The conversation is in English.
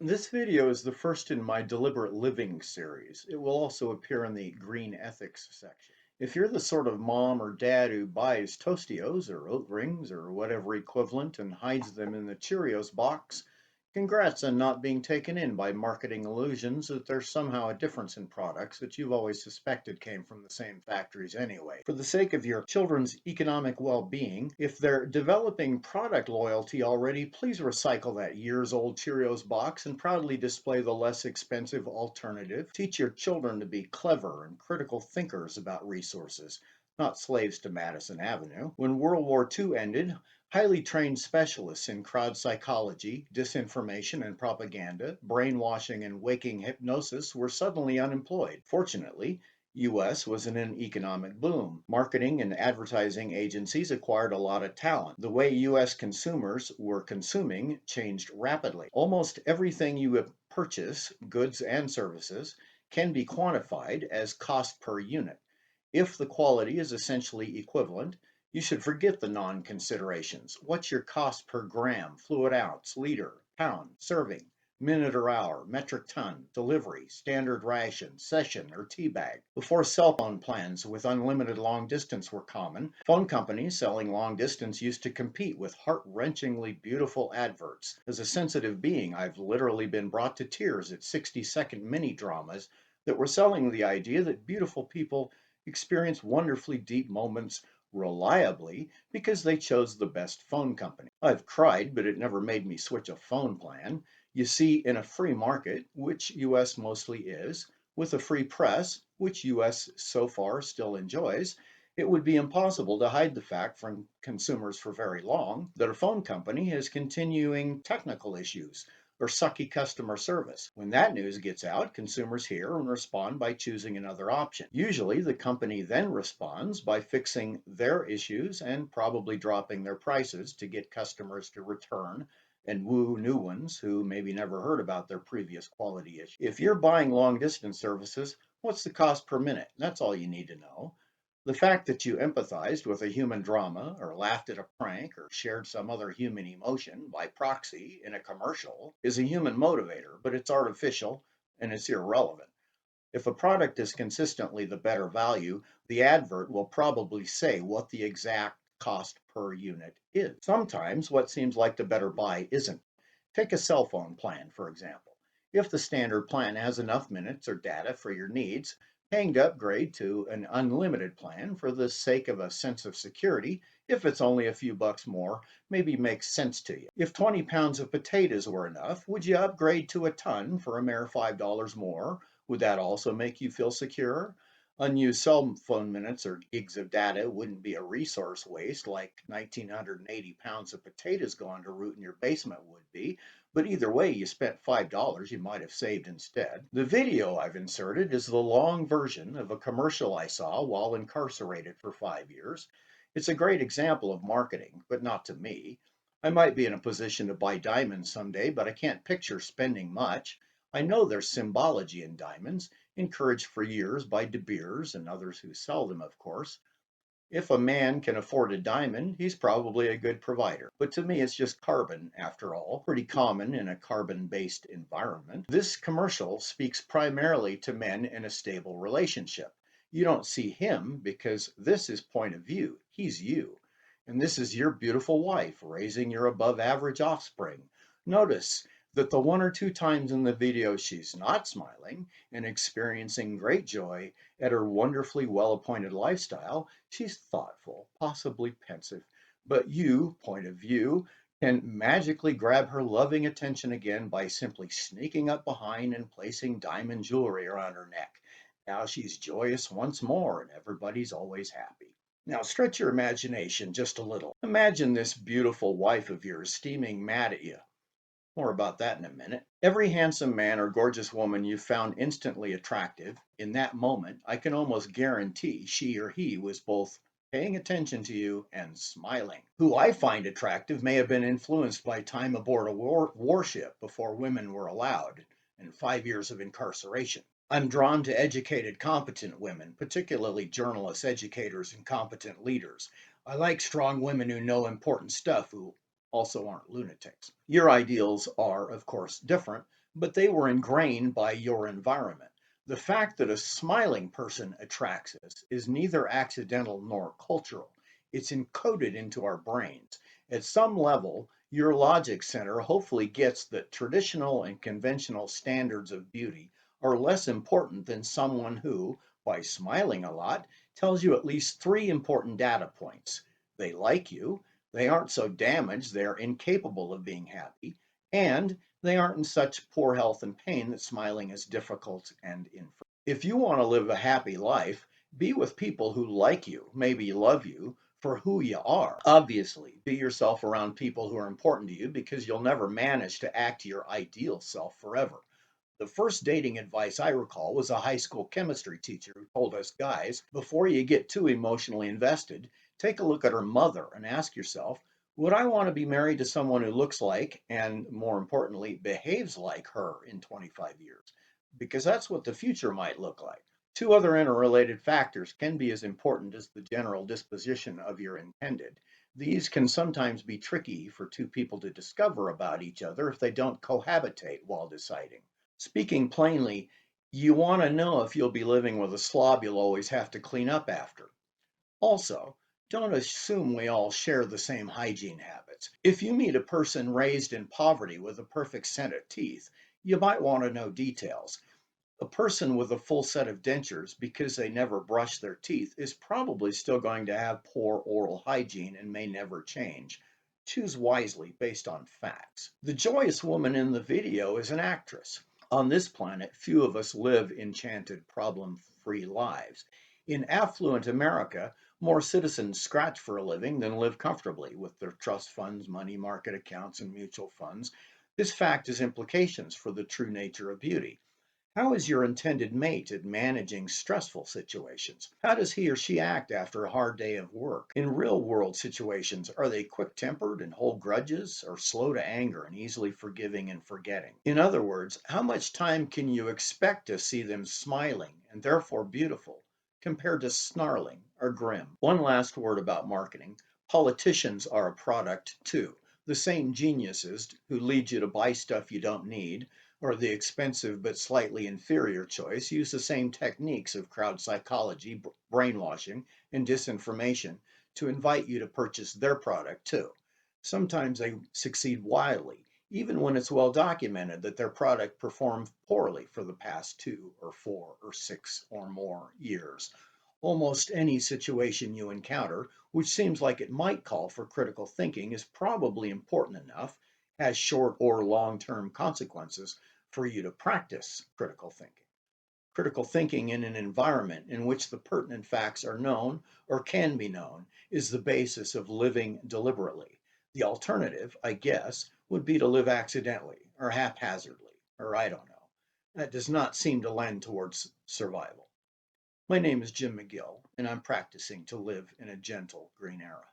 This video is the first in my Deliberate Living series. It will also appear in the Green Ethics section. If you're the sort of mom or dad who buys Tostios or oat rings or whatever equivalent and hides them in the Cheerios box, congrats on not being taken in by marketing illusions that there's somehow a difference in products that you've always suspected came from the same factories anyway. For the sake of your children's economic well-being, if they're developing product loyalty already, please recycle that years-old Cheerios box and proudly display the less expensive alternative. Teach your children to be clever and critical thinkers about resources, not slaves to Madison Avenue. When World War II ended, highly trained specialists in crowd psychology, disinformation and propaganda, brainwashing and waking hypnosis were suddenly unemployed. Fortunately, US was in an economic boom. Marketing and advertising agencies acquired a lot of talent. The way US consumers were consuming changed rapidly. Almost everything you purchase, goods and services, can be quantified as cost per unit. If the quality is essentially equivalent, you should forget the non-considerations. What's your cost per gram, fluid ounce, liter, pound, serving, minute or hour, metric ton, delivery, standard ration, session, or tea bag? Before cell phone plans with unlimited long distance were common, phone companies selling long distance used to compete with heart-wrenchingly beautiful adverts. As a sensitive being, I've literally been brought to tears at 60-second mini dramas that were selling the idea that beautiful people experience wonderfully deep moments reliably because they chose the best phone company. I've cried, but it never made me switch a phone plan. You see, in a free market, which US mostly is, with a free press, which US so far still enjoys, it would be impossible to hide the fact from consumers for very long that a phone company has continuing technical issues or sucky customer service. When that news gets out, consumers hear and respond by choosing another option. Usually, the company then responds by fixing their issues and probably dropping their prices to get customers to return and woo new ones who maybe never heard about their previous quality issue. If you're buying long distance services, what's the cost per minute? That's all you need to know. The fact that you empathized with a human drama, or laughed at a prank, or shared some other human emotion by proxy in a commercial is a human motivator, but it's artificial and it's irrelevant. If a product is consistently the better value, the advert will probably say what the exact cost per unit is. Sometimes what seems like the better buy isn't. Take a cell phone plan, for example. If the standard plan has enough minutes or data for your needs, paying to upgrade to an unlimited plan for the sake of a sense of security, if it's only a few bucks more, maybe makes sense to you. If 20 pounds of potatoes were enough, would you upgrade to a ton for a mere $5 more? Would that also make you feel secure? Unused cell phone minutes or gigs of data wouldn't be a resource waste like 1,980 pounds of potatoes gone to root in your basement would be. But either way, you spent $5 you might have saved instead. The video I've inserted is the long version of a commercial I saw while incarcerated for 5 years. It's a great example of marketing, but not to me. I might be in a position to buy diamonds someday, but I can't picture spending much. I know there's symbology in diamonds, encouraged for years by De Beers and others who sell them, of course. If a man can afford a diamond, he's probably a good provider. But to me, it's just carbon, after all, pretty common in a carbon based environment. This commercial speaks primarily to men in a stable relationship. You don't see him because this is point of view. He's you. And this is your beautiful wife raising your above average offspring. Notice that the one or two times in the video she's not smiling and experiencing great joy at her wonderfully well appointed lifestyle, she's thoughtful, possibly pensive, but you, point of view, can magically grab her loving attention again by simply sneaking up behind and placing diamond jewelry around her neck. Now she's joyous once more, and everybody's always happy. Now stretch your imagination just a little. Imagine this beautiful wife of yours steaming mad at you. More about that in a minute. Every handsome man or gorgeous woman you found instantly attractive, in that moment, I can almost guarantee she or he was both paying attention to you and smiling. Who I find attractive may have been influenced by time aboard a warship before women were allowed and 5 years of incarceration. I'm drawn to educated, competent women, particularly journalists, educators, and competent leaders. I like strong women who know important stuff, who also aren't lunatics. Your ideals are, of course, different, but they were ingrained by your environment. The fact that a smiling person attracts us is neither accidental nor cultural. It's encoded into our brains. At some level, your logic center hopefully gets that traditional and conventional standards of beauty are less important than someone who, by smiling a lot, tells you at least three important data points. They like you, they aren't so damaged they're incapable of being happy, and they aren't in such poor health and pain that smiling is difficult and infrequent. If you want to live a happy life, be with people who like you, maybe love you for who you are. Obviously, be yourself around people who are important to you because you'll never manage to act your ideal self forever. The first dating advice I recall was a high school chemistry teacher who told us guys, before you get too emotionally invested, take a look at her mother and ask yourself, would I want to be married to someone who looks like, and more importantly, behaves like her in 25 years? Because that's what the future might look like. Two other interrelated factors can be as important as the general disposition of your intended. These can sometimes be tricky for two people to discover about each other if they don't cohabitate while deciding. Speaking plainly, you want to know if you'll be living with a slob you'll always have to clean up after. Also, don't assume we all share the same hygiene habits. If you meet a person raised in poverty with a perfect set of teeth, you might want to know details. A person with a full set of dentures because they never brush their teeth is probably still going to have poor oral hygiene and may never change. Choose wisely based on facts. The joyous woman in the video is an actress. On this planet, few of us live enchanted, problem free lives. In affluent America, more citizens scratch for a living than live comfortably with their trust funds, money market accounts, and mutual funds. This fact has implications for the true nature of beauty. How is your intended mate at managing stressful situations? How does he or she act after a hard day of work? In real world situations, are they quick tempered and hold grudges, or slow to anger and easily forgiving and forgetting? In other words, how much time can you expect to see them smiling and therefore beautiful compared to snarling or grim? One last word about marketing. Politicians are a product too. The same geniuses who lead you to buy stuff you don't need, or the expensive but slightly inferior choice, use the same techniques of crowd psychology, brainwashing, and disinformation to invite you to purchase their product too. Sometimes they succeed wildly, even when it's well documented that their product performed poorly for the past 2 or 4 or 6 or more years. Almost any situation you encounter, which seems like it might call for critical thinking, is probably important enough, has short or long term consequences for you to practice critical thinking. Critical thinking in an environment in which the pertinent facts are known or can be known is the basis of living deliberately. The alternative, I guess, would be to live accidentally or haphazardly, or I don't know. That does not seem to lend towards survival. My name is Jim McGill, and I'm practicing to live in a gentle green era.